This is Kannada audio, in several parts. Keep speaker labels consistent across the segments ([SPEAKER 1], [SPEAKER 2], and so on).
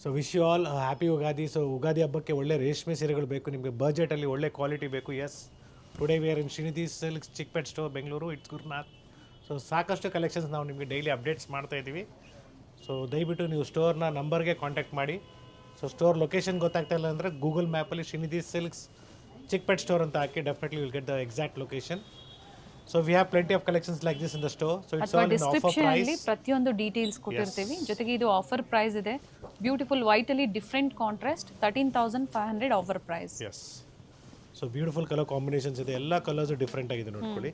[SPEAKER 1] So wish you all happy Ugadi. So Ugadi ಹಬ್ಬಕ್ಕೆ ಒಳ್ಳೆ ರೇಷ್ಮೆ ಸೀರೆಗಳು ಬೇಕು ನಿಮಗೆ, ಬಜೆಟಲ್ಲಿ ಒಳ್ಳೆ ಕ್ವಾಲಿಟಿ ಬೇಕು. Yes, today we are in Srinidhi silks Chickpet store Bengaluru, it's Gurunath. So ಸಾಕಷ್ಟು ಕಲೆಕ್ಷನ್ಸ್ ನಾವು ನಿಮಗೆ ಡೈಲಿ ಅಪ್ಡೇಟ್ಸ್ ಮಾಡ್ತಾ ಇದ್ದೀವಿ. ಸೊ ದಯವಿಟ್ಟು ನೀವು ಸ್ಟೋರ್ನ ನಂಬರ್ಗೆ ಕಾಂಟ್ಯಾಕ್ಟ್ ಮಾಡಿ. ಸೊ ಸ್ಟೋರ್ ಲೊಕೇಶನ್ ಗೊತ್ತಾಗ್ತಾ ಇಲ್ಲ ಅಂದರೆ ಗೂಗಲ್ ಮ್ಯಾಪಲ್ಲಿ ಶ್ರೀನಿಧಿ ಸಿಲ್ಕ್ಸ್ ಚಿಕ್ಪೇಟ್ ಸ್ಟೋರ್ ಅಂತ ಹಾಕಿ definitely will get the exact location. So we have plenty of collections like this in the store. So it's all in offer
[SPEAKER 2] description ಅಲ್ಲಿ
[SPEAKER 1] ಪ್ರೈಸ್.
[SPEAKER 2] ಪ್ರತಿಯೊಂದು ಡೀಟೇಲ್ಸ್ ಕೊಟ್ಟಿರ್ತೀವಿ. ಜೊತೆಗೆ ಇದು ಆಫರ್ ಪ್ರೈಸ್ ಇದೆ. ಬ್ಯೂಟಿಫುಲ್ ವೈಟ್ ಅಲ್ಲಿ different contrast 13,500 offer price.
[SPEAKER 1] Yes, so beautiful colour combinations ಇದೆ, ಎಲ್ಲ ಕಲರ್ಸು ಡಿಫ್ರೆಂಟ್ ಆಗಿದೆ ನೋಡ್ಕೊಳ್ಳಿ.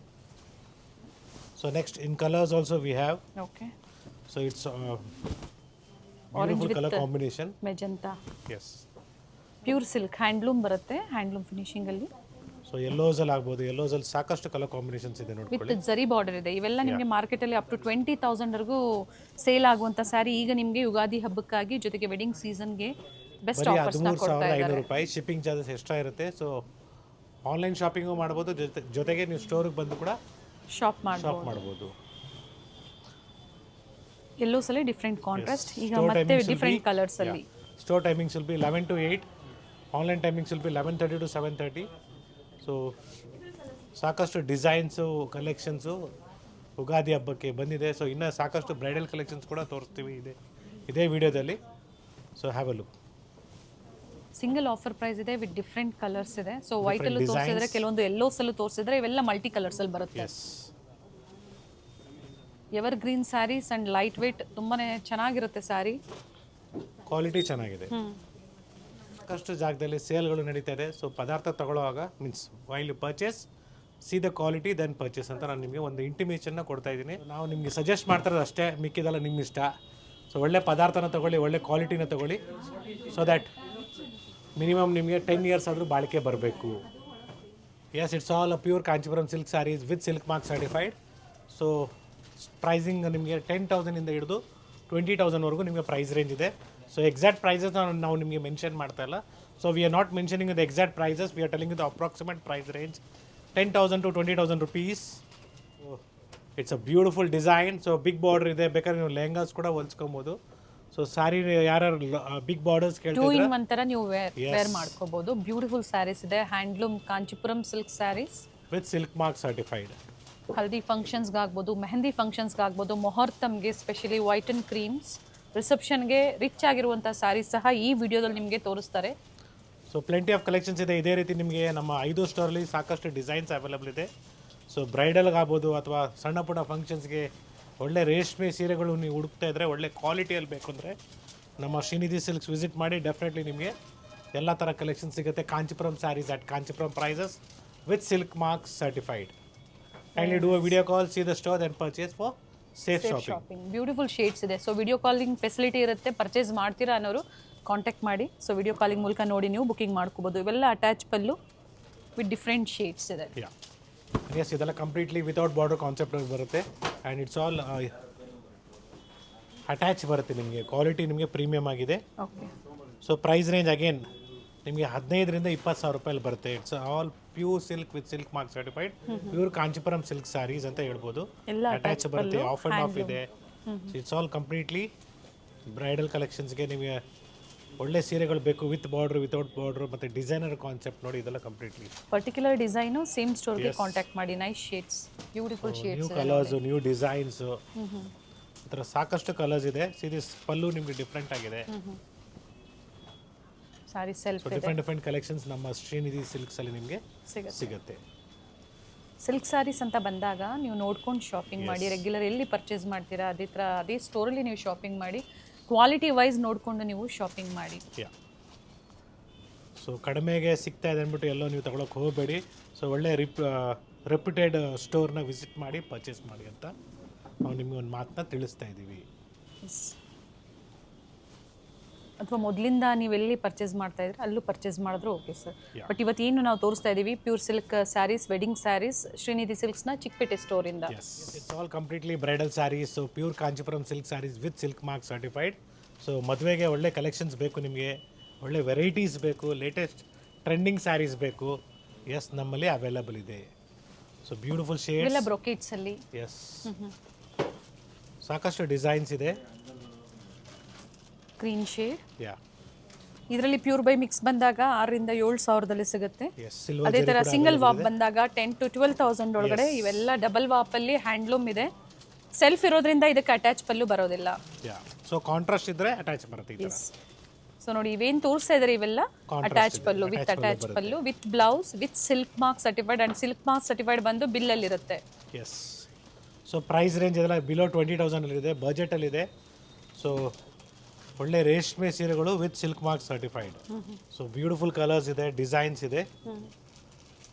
[SPEAKER 1] So next in colours also we have.
[SPEAKER 2] Okay,
[SPEAKER 1] so it's beautiful colour combination.
[SPEAKER 2] Magenta,
[SPEAKER 1] yes,
[SPEAKER 2] pure silk handloom ಬರುತ್ತೆ, ಹ್ಯಾಂಡ್ಲೂಮ್ ಫಿನಿಶಿಂಗ್ ಅಲ್ಲಿ.
[SPEAKER 1] ಸೊ ಯೆಲ್ಲೋಸಲ್ಲಿ ಆಗ್ಬೋದು, ಯೆಲ್ಲೋಸಲ್ಲಿ ಸಾಕಷ್ಟು ಕಲರ್ ಕಾಂಬಿನೇಷನ್ಸ್ ಇದೆ ನೋಡ್ಕೊಳ್ಳಿ.
[SPEAKER 2] ವಿತ್ ಜರಿ ಬಾರ್ಡರ್ ಇದೆ. ಇವೆಲ್ಲ ನಿಮಗೆ ಮಾರ್ಕೆಟಲ್ಲಿ ಅಪ್ ಟು 20,000 ವರೆಗೂ ಸೇಲ್ ಆಗುವಂಥ ಸ್ಯಾರಿ ಈಗ ನಿಮಗೆ ಯುಗಾದಿ ಹಬ್ಬಕ್ಕಾಗಿ ಜೊತೆಗೆ ವೆಡ್ಡಿಂಗ್ ಸೀಸನ್ಗೆ ಬೆಸ್ಟ್
[SPEAKER 1] ಬರೀ
[SPEAKER 2] ಆಫರ್ಸ್ನ ಕೊಡ್ತಾ
[SPEAKER 1] 13,500
[SPEAKER 2] ಇದ್ದಾರೆ.
[SPEAKER 1] ರೂಪಾಯಿ. ಶಿಪ್ಪಿಂಗ್ ಚಾರ್ಜಸ್ ಎಕ್ಸ್ಟ್ರಾ ಇರುತ್ತೆ. ಸೊ ಆನ್ಲೈನ್ ಶಾಪಿಂಗು ಮಾಡ್ಬೋದು, ಜೊತೆಗೆ ನೀವು ಸ್ಟೋರಿಗೆ ಬಂದು ಕೂಡ
[SPEAKER 2] ಶಾಪ್
[SPEAKER 1] ಶಾಪ್
[SPEAKER 2] ಮಾಡ್ಬೋದು.
[SPEAKER 1] ಮಾಡ್ಬೋದು.
[SPEAKER 2] ಎಲ್ಲೋ ಸಲ ಡಿಫ್ರೆಂಟ್ ಕಾಂಟ್ರಾಸ್ಟ್. ಈಗ
[SPEAKER 1] Store
[SPEAKER 2] ಮತ್ತೆ
[SPEAKER 1] timings will
[SPEAKER 2] different
[SPEAKER 1] be-
[SPEAKER 2] colours ಅಲ್ಲಿ.
[SPEAKER 1] Store timings will be 11 to 8. Online timings will be 11:30 to 7:30. So ಸಾಕಷ್ಟು ಡಿಸೈನ್ಸು ಕಲೆಕ್ಷನ್ಸು ಯುಗಾದಿ ಹಬ್ಬಕ್ಕೆ ಬಂದಿದೆ. ಸೊ ಇನ್ನೂ ಸಾಕಷ್ಟು ಬ್ರೈಡಲ್ ಕಲೆಕ್ಷನ್ಸ್ ಕೂಡ ತೋರಿಸ್ತೀವಿ ಇದೇ ವಿಡಿಯೋದಲ್ಲಿ. So have a look.
[SPEAKER 2] Single offer price ಇದೆ ವಿತ್ ಡಿಫ್ರೆಂಟ್ ಕಲರ್ಸ್ ಇದೆ. ಸೊ ವೈಟ್ ಅಲ್ಲೂ
[SPEAKER 1] designs.
[SPEAKER 2] ತೋರಿಸಿದ್ರೆ, ಕೆಲವೊಂದು ಎಲ್ಲೋಸ್ ಅಲ್ಲೂ ತೋರಿಸಿದ್ರೆ, ಇವೆಲ್ಲ ಮಲ್ಟಿ ಕಲರ್ಸ್ ಅಲ್ಲಿ ಬರುತ್ತೆ.
[SPEAKER 1] Yes,
[SPEAKER 2] evergreen sarees and light weight, ತುಂಬಾನೇ ಚೆನ್ನಾಗಿರುತ್ತೆ ಸ್ಯಾರಿ.
[SPEAKER 1] ಕ್ವಾಲಿಟಿ ಚೆನ್ನಾಗಿದೆ. ಸಾಕಷ್ಟು ಜಾಗದಲ್ಲಿ ಸೇಲ್ಗಳು ನಡೀತಾ ಇದೆ. ಸೊ ಪದಾರ್ಥ ತಗೊಳ್ಳುವಾಗ means while you purchase see the quality then purchase ಅಂತ ನಾನು ನಿಮಗೆ ಒಂದು ಇಂಟಿಮೇಷನ್ನ ಕೊಡ್ತಾ ಇದ್ದೀನಿ. ನಾವು ನಿಮಗೆ ಸಜೆಸ್ಟ್ ಮಾಡ್ತಾರದು ಅಷ್ಟೇ, ಮಿಕ್ಕಿದೆಲ್ಲ ನಿಮ್ಮ ಇಷ್ಟ. ಸೊ ಒಳ್ಳೆ ಪದಾರ್ಥನ ತಗೊಳ್ಳಿ, ಒಳ್ಳೆ ಕ್ವಾಲಿಟಿನ ತಗೊಳ್ಳಿ. ಸೊ ದ್ಯಾಟ್ ಮಿನಿಮಮ್ ನಿಮಗೆ 10 years ಆದರೂ ಬಾಳಿಕೆ ಬರಬೇಕು. Yes, it's all a pure Kanchipuram silk sarees with silk mark certified. So pricing ನಿಮಗೆ 10,000 ಇಂದ ಹಿಡಿದು 20,000 ವರೆಗೂ ನಿಮಗೆ ಪ್ರೈಸ್ ರೇಂಜ್ ಇದೆ. ಸೊ ಎಕ್ಸಾಕ್ಟ್ ಪ್ರೈಸಸ್ ನಾವು ನಿಮಗೆ ಮೆನ್ಷನ್ ಮಾಡ್ತಾ ಇಲ್ಲ. So we are not mentioning the exact prices, we are telling the approximate price range 10,000 to 20,000 rupees. It's a beautiful design. So big border ಇದೆ, ಬೇಕಾದ್ರೆ ನೀವು ಲೆಹಂಗಾಸ್ ಕೂಡ ಹೊಲ್ಸ್ಕೊಬೋದು. ಸೊ ಸ್ಯಾರಿ ಯಾರು ಬಿಗ್ ಬಾರ್ಡರ್ಸ್
[SPEAKER 2] 2
[SPEAKER 1] ಕೇಳ್ತಿದ್ರೆ
[SPEAKER 2] in 1 ತರ ನೀವು ವೇರ್ ಮಾಡ್ಕೋಬಹುದು. ಬ್ಯೂಟಿಫುಲ್ ಸ್ಯಾರೀಸ್ ಇದೆ, handloom Kanchipuram silk sarees
[SPEAKER 1] with silk mark certified.
[SPEAKER 2] Haldi ಫಂಕ್ಷನ್ಸ್ಗೆ ಆಗ್ಬೋದು, ಮೆಹಂದಿ ಫಂಕ್ಷನ್ಸ್ಗೆ ಆಗ್ಬೋದು, ಮೊಹರ್ತಮ್ಗೆ ಸ್ಪೆಷಲಿ ವೈಟ್ ಅಂಡ್ ಕ್ರೀಮ್ಸ್, ರಿಸೆಪ್ಷನ್ಗೆ ರಿಚ್ ಆಗಿರುವಂಥ ಸ್ಯಾರೀಸ್ ಸಹ ಈ ವಿಡಿಯೋದಲ್ಲಿ ನಿಮಗೆ ತೋರಿಸ್ತಾರೆ.
[SPEAKER 1] ಸೊ ಪ್ಲೆಂಟಿ ಆಫ್ ಕಲೆಕ್ಷನ್ಸ್ ಇದೆ. ಇದೇ ರೀತಿ ನಿಮಗೆ ನಮ್ಮ 5 ಸ್ಟೋರಲ್ಲಿ ಸಾಕಷ್ಟು ಡಿಸೈನ್ಸ್ ಅವೈಲಬಲ್ ಇದೆ. ಸೊ ಬ್ರೈಡಲ್ಗಾಗ್ಬೋದು ಅಥವಾ ಸಣ್ಣ ಪುಟ್ಟ ಫಂಕ್ಷನ್ಸ್ಗೆ ಒಳ್ಳೆ ರೇಷ್ಮೆ ಸೀರೆಗಳು ನೀವು ಹುಡುಕ್ತಾ ಇದ್ದರೆ, ಒಳ್ಳೆ ಕ್ವಾಲಿಟಿಯಲ್ಲಿ ಬೇಕು ಅಂದರೆ ನಮ್ಮ ಶ್ರೀನಿಧಿ ಸಿಲ್ಕ್ಸ್ ವಿಸಿಟ್ ಮಾಡಿ. ಡೆಫಿನೆಟ್ಲಿ ನಿಮಗೆ ಎಲ್ಲ ಥರ ಕಲೆಕ್ಷನ್ ಸಿಗುತ್ತೆ. Kanchipuram sarees at Kanchipuram prices with silk marks certified. Kindly do a video call, see the store then purchase for safe shopping.
[SPEAKER 2] Beautiful shades ಇದೆ. ಸೊ ವಿಡಿಯೋ ಕಾಲಿಂಗ್ ಫೆಸಿಲಿಟಿ ಇರುತ್ತೆ. ಪರ್ಚೇಸ್ ಮಾಡ್ತೀರಾ ಅನ್ನೋರು ಕಾಂಟ್ಯಾಕ್ಟ್ ಮಾಡಿ. ಸೊ ವಿಡಿಯೋ ಕಾಲಿಂಗ್ ಮೂಲಕ ನೋಡಿ ನೀವು ಬುಕಿಂಗ್ ಮಾಡ್ಕೋಬೋದು. ಇವೆಲ್ಲ attach pallu with different shades ಇದೆ.
[SPEAKER 1] ಯಾ, ಎಸ್, ಇದೆಲ್ಲ ಕಂಪ್ಲೀಟ್ಲಿ ವಿತೌಟ್ ಬಾರ್ಡರ್ ಕಾನ್ಸೆಪ್ಟ್ ಬರುತ್ತೆ. ಆ್ಯಂಡ್ ಇಟ್ಸ್ ಆಲ್ ಅಟ್ಯಾಚ್ ಬರುತ್ತೆ. ನಿಮಗೆ ಕ್ವಾಲಿಟಿ ನಿಮಗೆ ಪ್ರೀಮಿಯಮ್ ಆಗಿದೆ.
[SPEAKER 2] Okay,
[SPEAKER 1] so price range again ನಿಮಗೆ 15,000 to 20,000 ರೂಪಾಯಲ್ಲಿ ಬರುತ್ತೆ. It's all pure silk with silk mark certified, pure Kanchipuram silk sarees ಅಂತ ಹೇಳ್ಬೋದು.
[SPEAKER 2] ಎಲ್ಲ
[SPEAKER 1] ಅಟ್ಯಾಚ್ ಬರುತ್ತೆ, ಆಫ್ ಆ್ಯಂಡ್ ಆಫ್ ಇದೆ. ಇಟ್ಸ್ ಆಲ್ ಕಂಪ್ಲೀಟ್ಲಿ ಬ್ರೈಡಲ್ ಕಲೆಕ್ಷನ್ಸ್ಗೆ ನಿಮಗೆ ಒಳ್ಳೆ ಸೀರೆಗಳು ಬೇಕು, ವಿತ್ ಬಾರ್ಡ್ರ್ ವಿತೌಟ್ ಬಾರ್ಡ್ರ್ ಮತ್ತು ಡಿಸೈನರ್ ಕಾನ್ಸೆಪ್ಟ್ ನೋಡಿ. ಇದೆಲ್ಲ ಕಂಪ್ಲೀಟ್ಲಿ
[SPEAKER 2] ಪರ್ಟಿಕ್ಯುಲರ್ ಡಿಸೈನು ಸೇಮ್ ಸ್ಟೋರ್ಗೆ ಕಾಂಟ್ಯಾಕ್ಟ್ ಮಾಡಿ. Nice shades, beautiful
[SPEAKER 1] new
[SPEAKER 2] shades,
[SPEAKER 1] colours, new designs, ಈ ಥರ ಸಾಕಷ್ಟು ಕಲರ್ಸ್ ಇದೆ. ಸೀರೀಸ್ ಪಲ್ಲು ನಿಮಗೆ ಡಿಫ್ರೆಂಟ್ ಆಗಿದೆ.
[SPEAKER 2] ಸಾರಿ ಸೆಲ್ಫ್ ಇದೆ.
[SPEAKER 1] ಡಿಫ್ರೆಂಟ್ ಕಲೆಕ್ಷನ್ಸ್ ನಮ್ಮ ಶ್ರೀನಿಧಿ ಸಿಲ್ಕ್ಸಲ್ಲಿ ನಿಮಗೆ ಸಿಗುತ್ತೆ.
[SPEAKER 2] ಸಿಲ್ಕ್ ಸ್ಯಾರೀಸ್ ಅಂತ ಬಂದಾಗ ನೀವು ನೋಡ್ಕೊಂಡು ಶಾಪಿಂಗ್ ಮಾಡಿ. ರೆಗ್ಯುಲರ್ ಎಲ್ಲಿ ಪರ್ಚೇಸ್ ಮಾಡ್ತೀರಾ ಅದೇ ಸ್ಟೋರಲ್ಲಿ ನೀವು ಶಾಪಿಂಗ್ ಮಾಡಿ. ಕ್ವಾಲಿಟಿ ವೈಸ್ ನೋಡಿಕೊಂಡು ನೀವು ಶಾಪಿಂಗ್ ಮಾಡಿ.
[SPEAKER 1] ಸೊ ಕಡಿಮೆಗೆ ಸಿಗ್ತಾ ಇದೆ ಅಂದ್ಬಿಟ್ಟು ಎಲ್ಲೋ ನೀವು ತಗೊಳಕ್ಕೆ ಹೋಗಬೇಡಿ. ಸೊ ಒಳ್ಳೆ ರೆಪ್ಯೂಟೆಡ್ ಸ್ಟೋರ್ನ ವಿಸಿಟ್ ಮಾಡಿ ಪರ್ಚೇಸ್ ಮಾಡಿ ಅಂತ ನಾವು ನಿಮಗೆ ಒಂದು ಮಾತನ್ನ ತಿಳಿಸ್ತಾ ಇದ್ದೀವಿ.
[SPEAKER 2] ಅಥವಾ ಮೊದಲಿಂದ ನೀವೆಲ್ಲಿ ಪರ್ಚೇಸ್ ಮಾಡ್ತಾ ಇದ್ರೆ ಅಲ್ಲೂ ಪರ್ಚೇಸ್ ಮಾಡಿದ್ರು ಓಕೆ ಸರ್. ಬಟ್ ಇವತ್ತೇನು ನಾವು ತೋರಿಸ್ತಾ ಇದ್ದೀವಿ pure silk sarees, wedding sarees, Srinidhi ಸಿಲ್ಕ್ಸ್ನ ಚಿಕ್ಕಪೇಟೆ ಸ್ಟೋರಿಂದ.
[SPEAKER 1] It's all completely bridal sarees. So pure Kanchipuram silk sarees with silk mark certified. So ಮದುವೆಗೆ ಒಳ್ಳೆ ಕಲೆಕ್ಷನ್ಸ್ ಬೇಕು ನಿಮಗೆ, ಒಳ್ಳೆ ವೆರೈಟೀಸ್ ಬೇಕು, ಲೇಟೆಸ್ಟ್ ಟ್ರೆಂಡಿಂಗ್ ಸ್ಯಾರೀಸ್ ಬೇಕು. ಎಸ್, ನಮ್ಮಲ್ಲಿ ಅವೈಲಬಲ್ ಇದೆ. ಸೊ ಬ್ಯೂಟಿಫುಲ್ ಶೇಡ್ಸ್
[SPEAKER 2] ಎಲ್ಲ ಬ್ರೊಕೇಟ್ಸ್ ಅಲ್ಲಿ.
[SPEAKER 1] ಎಸ್, ಸಾಕಷ್ಟು ಡಿಸೈನ್ಸ್ ಇದೆ.
[SPEAKER 2] Green shade.
[SPEAKER 1] ಯಾ
[SPEAKER 2] ಇದರಲ್ಲಿ ಪ್ಯೂರ್ ಬೈ ಮಿಕ್ಸ್ ಬಂದಾಗ 6,000-7,000 ಸಿಗುತ್ತೆ.
[SPEAKER 1] ಎಸ್ ಸಿಲ್ವರ್
[SPEAKER 2] ಅದೇ ತರ ಸಿಂಗಲ್ ವಾಪ್ ಬಂದಾಗ 10,000-12,000 ಒಳಗಡೆ ಇವೆಲ್ಲ ಡಬಲ್ ವಾಪ್ ಅಲ್ಲಿ ಹ್ಯಾಂಡ್ಲೂಮ್ ಇದೆ. ಸೆಲ್ಫ್ ಇರೋದ್ರಿಂದ ಇದಕ್ಕೆ ಅಟ್ಯಾಚ್ ಪಲ್ಲು ಬರೋದಿಲ್ಲ.
[SPEAKER 1] ಯಾ ಸೊ ಕಾಂಟ್ರಾಸ್ಟ್ ಇದ್ರೆ ಅಟ್ಯಾಚ್ ಬರುತ್ತೆ ಈ ಥರ.
[SPEAKER 2] ಸೊ ನೋಡಿ ಇವೇನು ತೋರಿಸ್ತಾ ಇದ್ದಾರೆ ಇವೆಲ್ಲ attach pallu with attach pallu with blouse with silk mark certified and silk mark certified ಬಂದು ಬಿಲ್ಲಲ್ಲಿ ಇರುತ್ತೆ.
[SPEAKER 1] ಎಸ್ ಸೊ ಪ್ರೈಸ್ ರೇಂಜ್ ಇದೆಲ್ಲ ಬಿಲೋ 20,000 ಇದೆ, ಬಜೆಟಲ್ಲಿದೆ. ಸೊ ಒಳ್ಳೆ ರೇಷ್ಮೆ ಸೀರೆಗಳು with silk mark certified. So beautiful colours ಇದೆ, ಡಿಸೈನ್ಸ್ ಇದೆ.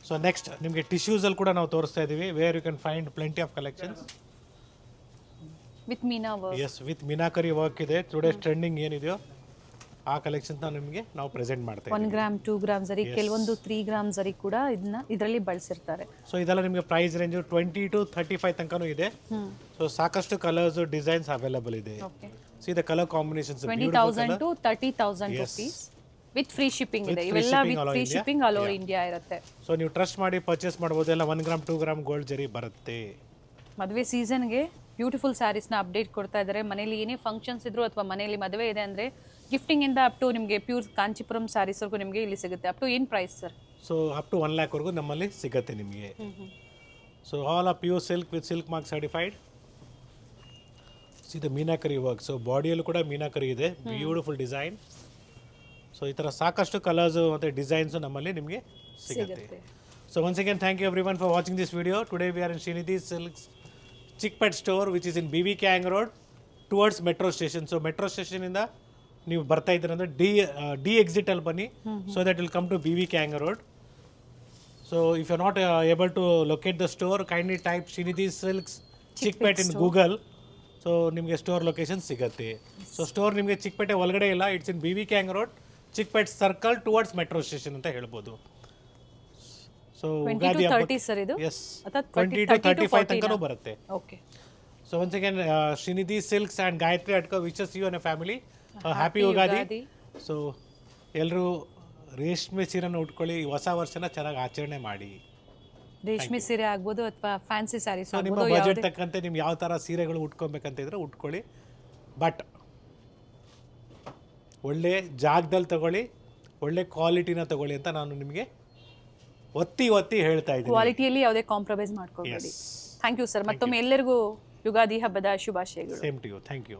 [SPEAKER 1] ಸೊ ನೆಕ್ಸ್ಟ್ ನಿಮಗೆ ಟಿಶ್ಯೂಸಲ್ಲಿ ಕೂಡ ನಾವು ತೋರಿಸ್ತಾ ಇದ್ದೀವಿ, where you can find plenty of collections
[SPEAKER 2] with meena work.
[SPEAKER 1] Yes with meenakari work ಇದೆ. ಟುಡೇಸ್ ಟ್ರೆಂಡಿಂಗ್ ಏನಿದೆಯೋ ಆ ಕಲೆಕ್ಷನ್ಸ್ ನಿಮಗೆ ನಾವು ಪ್ರೆಸೆಂಟ್ ಮಾಡ್ತಾ
[SPEAKER 2] 1 ಗ್ರಾಮ್ 2 ಗ್ರಾಮ್ ಜರಿ, ಕೆಲವೊಂದು 3 ಗ್ರಾಮ್ ಜರಿ ಕೂಡ ಇದರಲ್ಲಿ ಬಳಸಿರ್ತಾರೆ.
[SPEAKER 1] ಸೊ ಇದೆಲ್ಲ ನಿಮಗೆ ಪ್ರೈಸ್ ರೇಂಜ್ 20 to 35 ತನಕನೂ ಇದೆ. ಸೊ ಸಾಕಷ್ಟು ಕಲರ್ಸ್ ಡಿಸೈನ್ಸ್ ಅವೈಲಬಲ್ ಇದೆ. C the colour combinations
[SPEAKER 2] 20,000 to 30,000 rupees with free shipping ಇದೆ. ಇವೆಲ್ಲ with free shipping all over India ಇರುತ್ತೆ.
[SPEAKER 1] ಸೊ ನೀವು ಟ್ರಸ್ಟ್ ಮಾಡಿ ಪರ್ಚೇಸ್ ಮಾಡ್ಬೋದು. ಎಲ್ಲ 1 ಗ್ರಾಮ್ 2 ಗ್ರಾಮ್ ಗೋಲ್ಡ್ ಜರಿ ಬರುತ್ತೆ.
[SPEAKER 2] ಮದುವೆ ಸೀಸನ್ಗೆ ಬ್ಯೂಟಿಫುಲ್ ಸ್ಯಾರೀಸ್ನ ಅಪ್ಡೇಟ್ ಕೊಡ್ತಾ ಇದ್ದಾರೆ. ಮನೇಲಿ ಏನೇ ಫಂಕ್ಷನ್ಸ್ ಇದ್ರು ಅಥವಾ ಮನೆಯಲ್ಲಿ ಮದುವೆ ಇದೆ ಅಂದರೆ ಗಿಫ್ಟಿಂಗ್ ಇಂದ ಅಪ್ ಟು ನಿಮಗೆ ಪ್ಯೂರ್ ಕಾಂಚಿಪುರಂ ಸ್ಯಾರೀಸ್ವರೆಗೂ ನಿಮಗೆ ಇಲ್ಲಿ ಸಿಗುತ್ತೆ. ಅಪ್ ಟು ಏನು price sir?
[SPEAKER 1] So up to 1 lakh ವರೆಗೂ ನಮ್ಮಲ್ಲಿ ಸಿಗುತ್ತೆ ನಿಮಗೆ. So all are pure silk with silk mark certified. ಇದು ಮೀನಾಕರಿ ವರ್ಕ್. ಸೊ ಬಾಡಿಯಲ್ಲೂ ಕೂಡ ಮೀನಾಕರಿ ಇದೆ, ಬ್ಯೂಟಿಫುಲ್ ಡಿಸೈನ್. ಸೊ ಈ ಥರ ಸಾಕಷ್ಟು ಕಲರ್ಸು ಮತ್ತು ಡಿಸೈನ್ಸು ನಮ್ಮಲ್ಲಿ ನಿಮಗೆ ಸಿಗುತ್ತೆ. So once again thank you everyone for watching this video. Today we are in Srinidhi silks Chickpet store which is in BVK Hang Road towards metro station. So metro ಸ್ಟೇಷನಿಂದ ನೀವು ಬರ್ತಾ ಇದ್ದೀರ ಅಂದರೆ ಡಿ ಎಕ್ಸಿಟಲ್ಲಿ ಬನ್ನಿ. So that will come to BVK Hang Road. So if you not able to locate the store, kindly type Srinidhi silks Chickpet in Google. So ನಿಮಗೆ ಸ್ಟೋರ್ ಲೊಕೇಶನ್ ಸಿಗುತ್ತೆ. ಸೊ ಸ್ಟೋರ್ ನಿಮಗೆ ಚಿಕ್ಕಪೇಟೆ ಒಳಗಡೆ ಇಲ್ಲ, it's in BVK Hang Road, Chickpet circle towards metro station ಅಂತ ಹೇಳ್ಬೋದು. ಸೊ
[SPEAKER 2] 20 to 30 ಸರ್ ಇದು?
[SPEAKER 1] ಎಸ್ 20 to 35 ತನಕನೂ ಬರುತ್ತೆ.
[SPEAKER 2] Okay.
[SPEAKER 1] So once again Srinidhi Silks and Gayathri ಅಡ್ಕೋ wishes you and family happy Ugadi. So ಎಲ್ಲರೂ ರೇಷ್ಮೆ ಸೀರೆನ ಉಟ್ಕೊಳ್ಳಿ, ಹೊಸ ವರ್ಷನ ಚೆನ್ನಾಗಿ ಆಚರಣೆ ಮಾಡಿ.
[SPEAKER 2] ರೇಷ್ಮೆ ಸೀರೆ ಆಗ್ಬೋದು ಅಥವಾ ಫ್ಯಾನ್ಸಿ ಸ್ಯಾರೀಸ್
[SPEAKER 1] ಸೊ ನಿಮ್ಮ ಬಜೆಟ್ ತಕ್ಕಂತೆ ನಿಮ್ಗೆ ಯಾವ ಥರ ಸೀರೆಗಳು ಉಟ್ಕೊಬೇಕಂತ ಇದ್ರೆ ಉಟ್ಕೊಳ್ಳಿ. ಬಟ್ ಒಳ್ಳೆ ಜಾಗದಲ್ಲಿ ತಗೊಳ್ಳಿ, ಒಳ್ಳೆ ಕ್ವಾಲಿಟಿನ ತಗೊಳ್ಳಿ ಅಂತ ನಾನು ನಿಮಗೆ ಒತ್ತಿ ಹೇಳ್ತಾ ಇದ್ದೀನಿ.
[SPEAKER 2] ಕ್ವಾಲಿಟಿಯಲ್ಲಿ ಯಾವುದೇ ಕಾಂಪ್ರಮೈಸ್ ಮಾಡ್ಕೊಬೇಡಿ. Thank you sir. ಮತ್ತೊಮ್ಮೆ ಎಲ್ಲರಿಗೂ ಯುಗಾದಿ ಹಬ್ಬದ ಶುಭಾಶಯಗಳು.
[SPEAKER 1] Same to you. Thank you.